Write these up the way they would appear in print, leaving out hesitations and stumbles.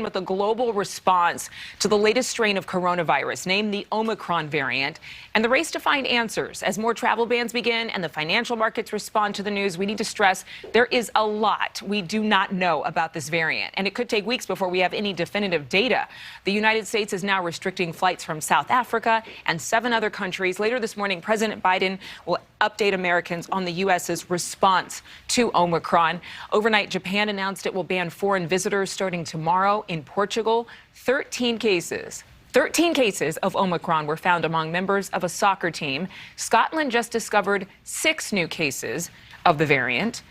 with a global response to the latest strain of coronavirus, named the Omicron variant, and the race to find answers. As more travel bans begin and the financial markets respond to the news, we need to stress there is a lot we do not know about this variant, and it could take weeks before we have any definitive data. The United States is now restricting flights from South Africa and 7 other countries. Later this morning, President Biden will update Americans on the U.S.'s response to Omicron. Overnight, Japan announced it will ban foreign visitors starting tomorrow. In Portugal, 13 cases of Omicron were found among members of a soccer team. Scotland just discovered 6 new cases of the variant.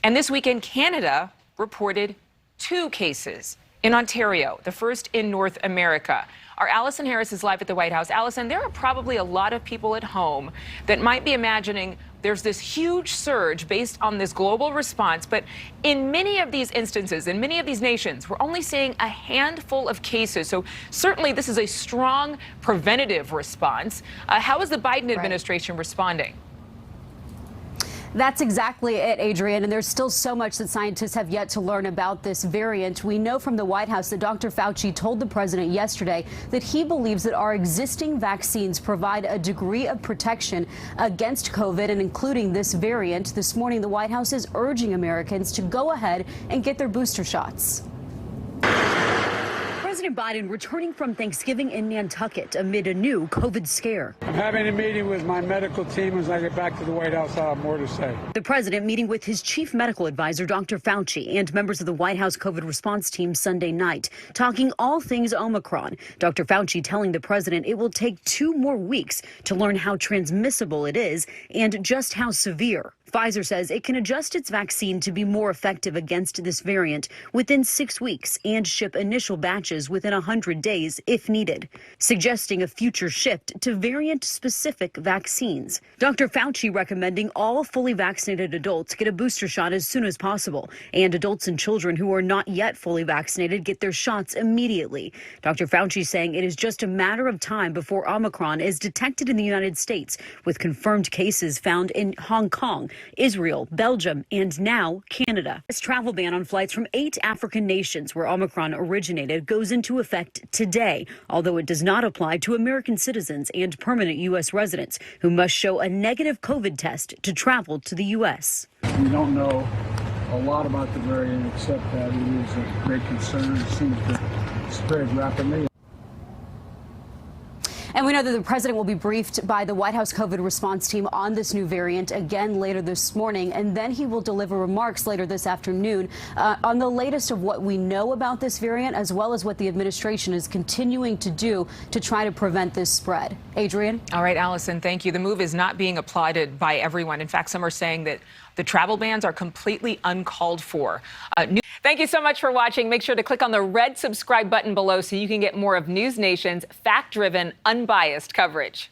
And this weekend, Canada reported 2 cases in Ontario, the first in North America. Our Allison Harris is live at the White House. Allison, there are probably a lot of people at home that might be imagining there's this huge surge based on this global response. But in many of these instances, in many of these nations, we're only seeing a handful of cases. So certainly this is a strong preventative response. How is the Biden administration responding? That's exactly it, Adrienne. And there's still so much that scientists have yet to learn about this variant. We know from the White House that Dr. Fauci told the president yesterday that he believes that our existing vaccines provide a degree of protection against COVID, and including this variant. This morning, the White House is urging Americans to go ahead and get their booster shots. President Biden returning from Thanksgiving in Nantucket amid a new COVID scare. I'm having a meeting with my medical team. As I get back to the White House, I'll have more to say. The president meeting with his chief medical advisor, Dr. Fauci, and members of the White House COVID response team Sunday night, talking all things Omicron. Dr. Fauci telling the president it will take 2 more weeks to learn how transmissible it is and just how severe. Pfizer says it can adjust its vaccine to be more effective against this variant within 6 weeks and ship initial batches within 100 days if needed, suggesting a future shift to variant-specific vaccines. Dr. Fauci recommending all fully vaccinated adults get a booster shot as soon as possible, and adults and children who are not yet fully vaccinated get their shots immediately. Dr. Fauci saying it is just a matter of time before Omicron is detected in the United States, with confirmed cases found in Hong Kong, Israel, Belgium, and now Canada. This travel ban on flights from 8 African nations where Omicron originated goes into effect today, although it does not apply to American citizens and permanent U.S. residents who must show a negative COVID test to travel to the U.S. We don't know a lot about the variant except that it is a great concern. It seems to spread rapidly. And we know that the president will be briefed by the White House COVID response team on this new variant again later this morning, and then he will deliver remarks later this afternoon on the latest of what we know about this variant, as well as what the administration is continuing to do to try to prevent this spread. Adrienne? All right, Allison, thank you. The move is not being applauded by everyone. In fact, some are saying that the travel bans are completely uncalled for. Thank you so much for watching. Make sure to click on the red subscribe button below so you can get more of NewsNation's fact-driven, unbiased coverage.